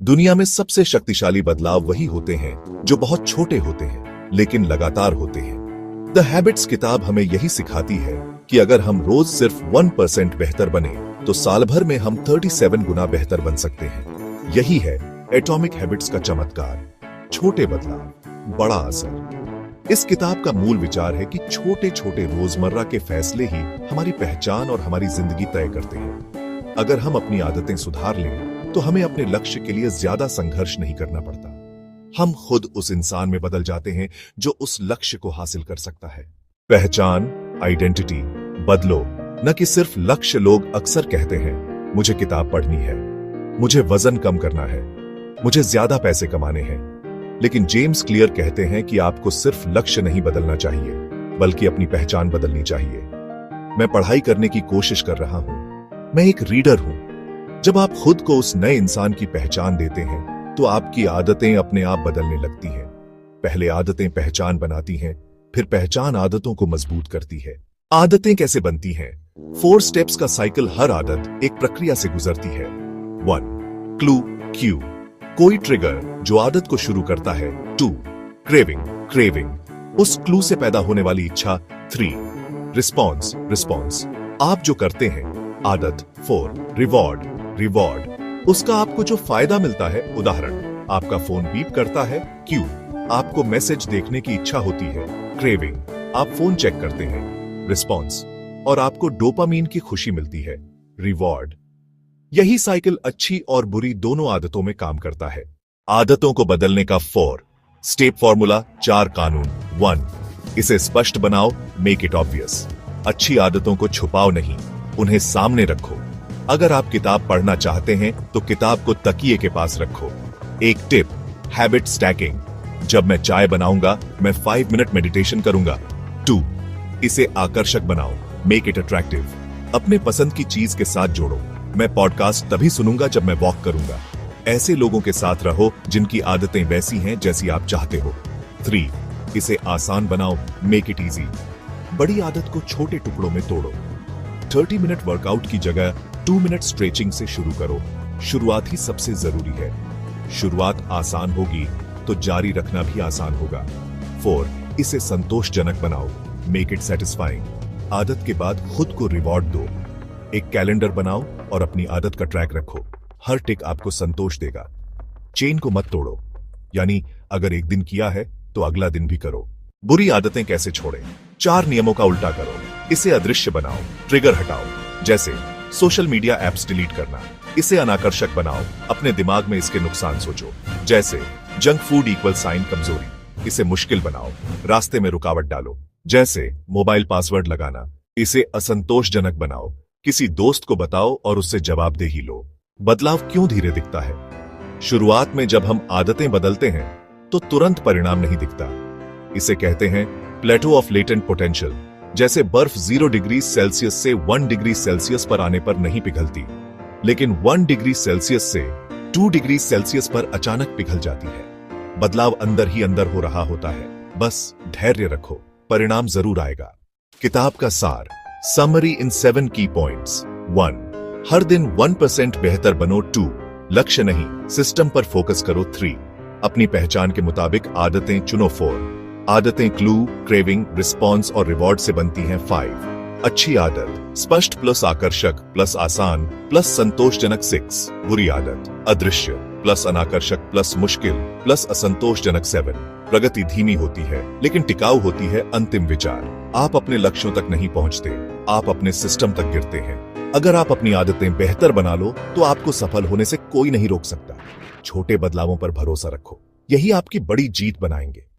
दुनिया में सबसे शक्तिशाली बदलाव वही होते हैं जो बहुत छोटे होते हैं लेकिन लगातार होते हैं। द हैबिट्स किताब हमें यही सिखाती है कि अगर हम रोज सिर्फ 1% बेहतर बने तो साल भर में हम 37 गुना बेहतर बन सकते हैं। यही है एटॉमिक हैबिट्स का चमत्कार। छोटे बदलाव, बड़ा असर। इस किताब का मूल विचार है कि छोटे छोटे रोजमर्रा के फैसले ही हमारी पहचान और हमारी जिंदगी तय करते हैं। अगर हम अपनी आदतें सुधार लें तो हमें अपने लक्ष्य के लिए ज्यादा संघर्ष नहीं करना पड़ता। हम खुद उस इंसान में बदल जाते हैं जो उस लक्ष्य को हासिल कर सकता है। पहचान, आइडेंटिटी बदलो, न कि सिर्फ लक्ष्य। लोग अक्सर कहते हैं मुझे किताब पढ़नी है, मुझे वजन कम करना है, मुझे ज्यादा पैसे कमाने हैं। लेकिन जेम्स क्लियर कहते हैं कि आपको सिर्फ लक्ष्य नहीं बदलना चाहिए बल्कि अपनी पहचान बदलनी चाहिए। मैं पढ़ाई करने की कोशिश कर रहा हूं, मैं एक रीडर हूं। जब आप खुद को उस नए इंसान की पहचान देते हैं तो आपकी आदतें अपने आप बदलने लगती हैं। पहले आदतें पहचान बनाती हैं, फिर पहचान आदतों को मजबूत करती है। आदतें कैसे बनती हैं? 4 स्टेप्स का साइकिल। हर आदत एक प्रक्रिया से गुजरती है। 1. क्लू, क्यू, कोई ट्रिगर जो आदत को शुरू करता है। 2. क्रेविंग, क्रेविंग, उस क्लू से पैदा होने वाली इच्छा। 3. रिस्पॉन्स, रिस्पॉन्स, आप जो करते हैं आदत। 4. रिवॉर्ड, रिवॉर्ड, उसका आपको जो फायदा मिलता है। उदाहरण, आपका फोन बीप करता है। क्यू, आपको मैसेज देखने की इच्छा होती है। क्रेविंग, आप फोन चेक करते हैं। रिस्पॉन्स, और आपको डोपामीन की खुशी मिलती है। रिवॉर्ड। यही साइकिल अच्छी और बुरी दोनों आदतों में काम करता है। आदतों को बदलने का 4 स्टेप फॉर्मूला, 4 कानून। 1. इसे स्पष्ट बनाओ, मेक इट ऑब्वियस। अच्छी आदतों को छुपाओ नहीं, उन्हें सामने रखो। अगर आप किताब पढ़ना चाहते हैं तो किताब को तकिए के पास रखो। एक टिप, हैबिट स्टैकिंग। जब मैं चाय बनाऊंगा मैं 5 मिनट मेडिटेशन करूंगा। 2. इसे आकर्षक बनाओ, मेक इट अट्रैक्टिव। अपने पसंद की चीज के साथ जोड़ो। मैं पॉडकास्ट तभी सुनूंगा जब मैं वॉक करूंगा। ऐसे लोगों के साथ रहो जिनकी आदतें वैसी हैं जैसी आप चाहते हो। 3. इसे आसान बनाओ, मेक इट इजी। बड़ी आदत को छोटे टुकड़ों में तोड़ो। 30 मिनट वर्कआउट की जगह 2 मिनट स्ट्रेचिंग से शुरू करो। शुरुआत ही सबसे जरूरी है। शुरुआत आसान होगी तो जारी रखना भी आसान होगा। 4. इसे संतोषजनक बनाओ, मेक इट सेटिस्फाइंग। आदत के बाद खुद को रिवॉर्ड दो। एक कैलेंडर बनाओ और अपनी आदत का ट्रैक रखो। हर टिक आपको संतोष देगा। चेन को मत तोड़ो, यानी अगर एक दिन किया है तो अगला दिन भी करो। बुरी आदतें कैसे छोड़ें? 4 नियमों का उल्टा करो। इसे अदृश्य बनाओ, ट्रिगर हटाओ, जैसे सोशल मीडिया ऐप्स डिलीट करना। इसे अनाकर्षक बनाओ, अपने दिमाग में इसके नुकसान सोचो, जैसे जंक फूड इक्वल साइन कमजोरी। इसे मुश्किल बनाओ, रास्ते में रुकावट डालो, जैसे मोबाइल पासवर्ड लगाना। इसे असंतोषजनक बनाओ, किसी दोस्त को बताओ और उससे जवाबदेही लो। बदलाव क्यों धीरे दिखता है? शुरुआत में जब हम आदतें बदलते हैं तो तुरंत परिणाम नहीं दिखता। इसे कहते हैं प्लेटो ऑफ लेटेंट पोटेंशियल। जैसे बर्फ 0 डिग्री सेल्सियस से 1 डिग्री सेल्सियस पर आने पर नहीं पिघलती, लेकिन 1 डिग्री सेल्सियस से 2 डिग्री सेल्सियस पर अचानक पिघल जाती है। बदलाव अंदर ही अंदर हो रहा होता है, बस धैर्य रखो, परिणाम जरूर आएगा। किताब का सार, समरी इन 7 की पॉइंट्स। 1. हर दिन 1% बेहतर बनो। 2. लक्ष्य नहीं, सिस्टम पर फोकस करो। 3. अपनी पहचान के मुताबिक आदतें चुनो। 4. आदतें क्लू, क्रेविंग, रिस्पॉन्स और रिवॉर्ड से बनती हैं। 5. अच्छी आदत, स्पष्ट प्लस आकर्षक प्लस आसान प्लस संतोषजनक। 6. बुरी आदत, अदृश्य प्लस अनाकर्षक प्लस मुश्किल प्लस असंतोषजनक। 7. प्रगति धीमी होती है लेकिन टिकाऊ होती है। अंतिम विचार, आप अपने लक्ष्यों तक नहीं पहुंचते, आप अपने सिस्टम तक गिरते हैं। अगर आप अपनी आदतें बेहतर बना लो तो आपको सफल होने से कोई नहीं रोक सकता। छोटे बदलावों पर भरोसा रखो, यही आपकी बड़ी जीत बनाएंगे।